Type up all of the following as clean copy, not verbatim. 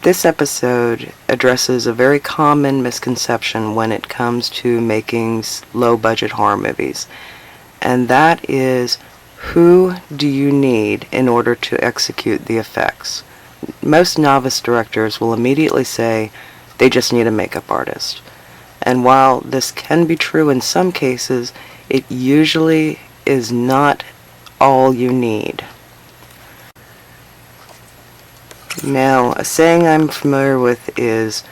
This episode addresses a very common misconception when it comes to making low-budget horror movies, and that is, who do you need in order to execute the effects? Most novice directors will immediately say they just need a makeup artist. And while this can be true in some cases, it usually is not all you need. Now, a saying I'm familiar with is,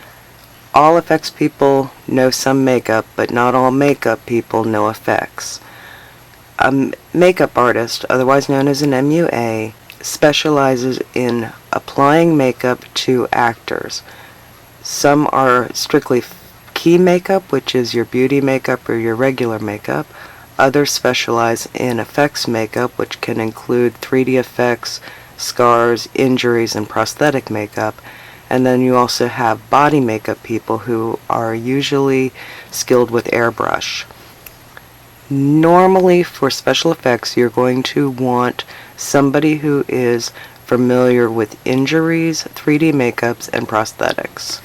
all effects people know some makeup, but not all makeup people know effects. A makeup artist, otherwise known as an MUA, specializes in applying makeup to actors. Some are strictly key makeup, which is your beauty makeup or your regular makeup. Others specialize in effects makeup, which can include 3D effects, scars, injuries, and prosthetic makeup. And then you also have body makeup people who are usually skilled with airbrush. Normally for special effects you're going to want somebody who is familiar with injuries, 3D makeups, and prosthetics.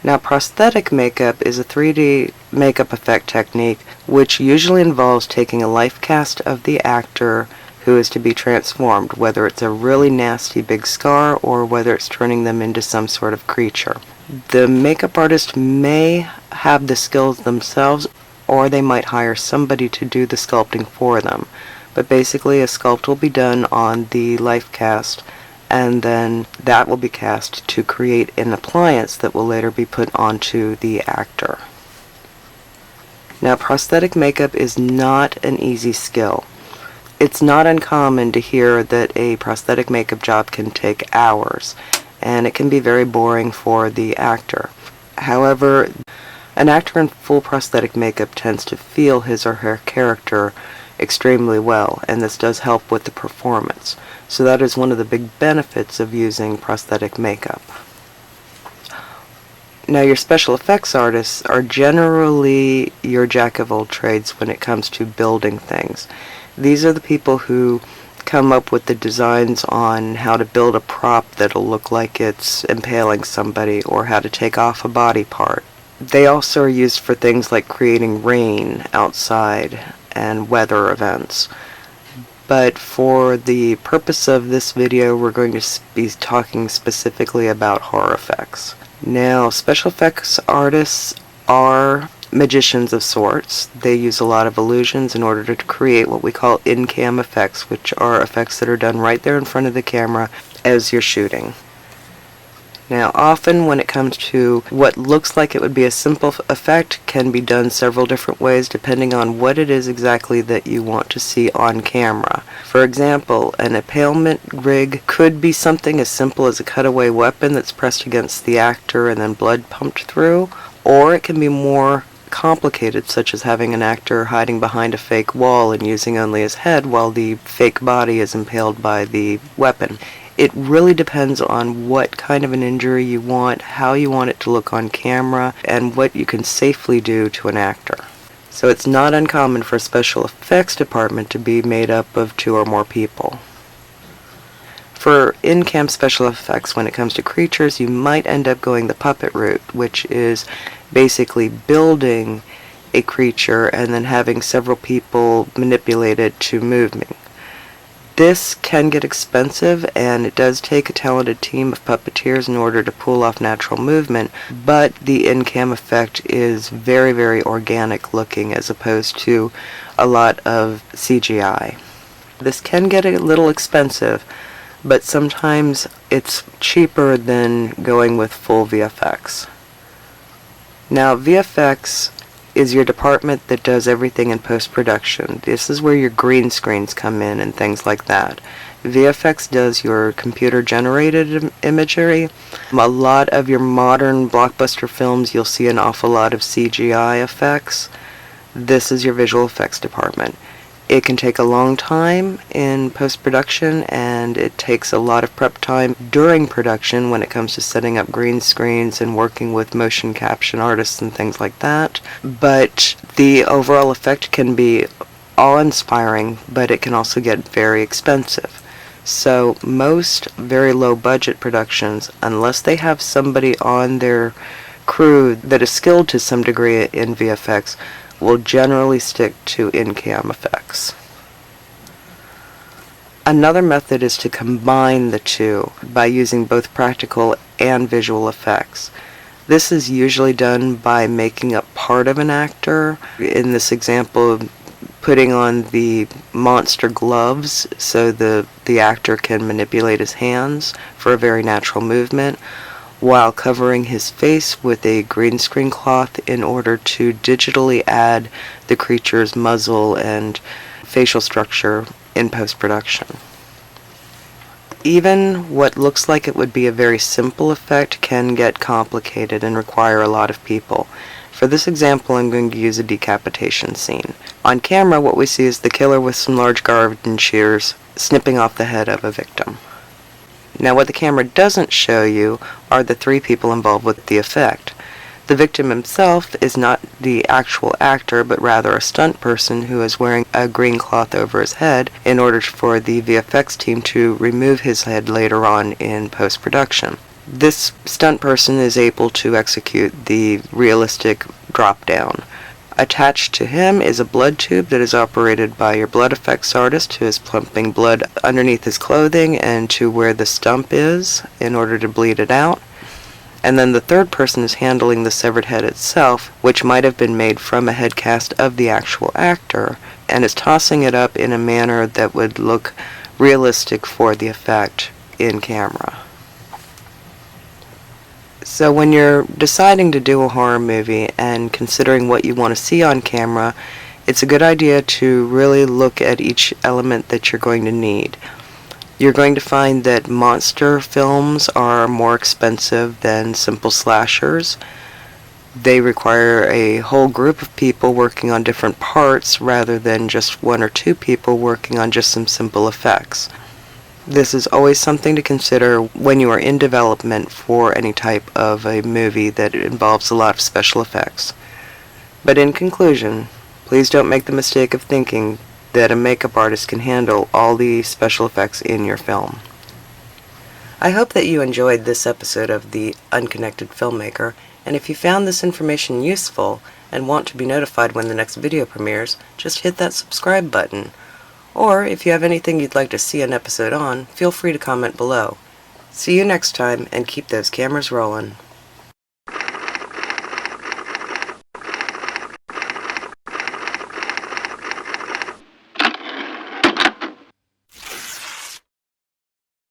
Now, prosthetic makeup is a 3D makeup effect technique which usually involves taking a life cast of the actor who is to be transformed, whether it's a really nasty big scar or whether it's turning them into some sort of creature. The makeup artist may have the skills themselves, or they might hire somebody to do the sculpting for them. But basically a sculpt will be done on the life cast, and then that will be cast to create an appliance that will later be put onto the actor. Now, prosthetic makeup is not an easy skill. It's not uncommon to hear that a prosthetic makeup job can take hours, and it can be very boring for the actor. However, an actor in full prosthetic makeup tends to feel his or her character extremely well, and this does help with the performance. So that is one of the big benefits of using prosthetic makeup. Now, your special effects artists are generally your jack of all trades when it comes to building things. These are the people who come up with the designs on how to build a prop that'll look like it's impaling somebody, or how to take off a body part. They also are used for things like creating rain outside and weather events. But for the purpose of this video, we're going to be talking specifically about horror effects. Now, special effects artists are magicians of sorts. They use a lot of illusions in order to create what we call Incam Effects, which are effects that are done right there in front of the camera as you're shooting. Now, often when it comes to what looks like it would be a simple effect can be done several different ways depending on what it is exactly that you want to see on camera. For example, an impalement rig could be something as simple as a cutaway weapon that's pressed against the actor and then blood pumped through, or it can be more complicated, such as having an actor hiding behind a fake wall and using only his head while the fake body is impaled by the weapon. It really depends on what kind of an injury you want, how you want it to look on camera, and what you can safely do to an actor. So it's not uncommon for a special effects department to be made up of 2 or more people. For in-cam special effects, when it comes to creatures, you might end up going the puppet route, which is basically building a creature and then having several people manipulate it to movement. This can get expensive, and it does take a talented team of puppeteers in order to pull off natural movement, but the in-cam effect is very, very organic looking as opposed to a lot of CGI. This can get a little expensive, but sometimes it's cheaper than going with full VFX. Now, VFX is your department that does everything in post-production. This is where your green screens come in and things like that. VFX does your computer-generated imagery. A lot of your modern blockbuster films, you'll see an awful lot of CGI effects. This is your visual effects department. It can take a long time in post-production, and it takes a lot of prep time during production when it comes to setting up green screens and working with motion caption artists and things like that. But the overall effect can be awe-inspiring, but it can also get very expensive. So most very low budget productions, unless they have somebody on their crew that is skilled to some degree in VFX, will generally stick to Incam Effects. Another method is to combine the two by using both practical and visual effects. This is usually done by making up part of an actor. In this example, putting on the monster gloves so the actor can manipulate his hands for a very natural movement, while covering his face with a green screen cloth in order to digitally add the creature's muzzle and facial structure in post-production. Even what looks like it would be a very simple effect can get complicated and require a lot of people. For this example, I'm going to use a decapitation scene. On camera, what we see is the killer with some large garden shears snipping off the head of a victim. Now, what the camera doesn't show you are the three people involved with the effect. The victim himself is not the actual actor, but rather a stunt person who is wearing a green cloth over his head in order for the VFX team to remove his head later on in post-production. This stunt person is able to execute the realistic drop-down. Attached to him is a blood tube that is operated by your blood effects artist, who is pumping blood underneath his clothing and to where the stump is in order to bleed it out. And then the third person is handling the severed head itself, which might have been made from a head cast of the actual actor, and is tossing it up in a manner that would look realistic for the effect in camera. So when you're deciding to do a horror movie and considering what you want to see on camera, it's a good idea to really look at each element that you're going to need. You're going to find that monster films are more expensive than simple slashers. They require a whole group of people working on different parts rather than just one or two people working on just some simple effects. This is always something to consider when you are in development for any type of a movie that involves a lot of special effects. But in conclusion, please don't make the mistake of thinking that a makeup artist can handle all the special effects in your film. I hope that you enjoyed this episode of the Unconnected Filmmaker, and if you found this information useful and want to be notified when the next video premieres, just hit that subscribe button. Or, if you have anything you'd like to see an episode on, feel free to comment below. See you next time, and keep those cameras rolling.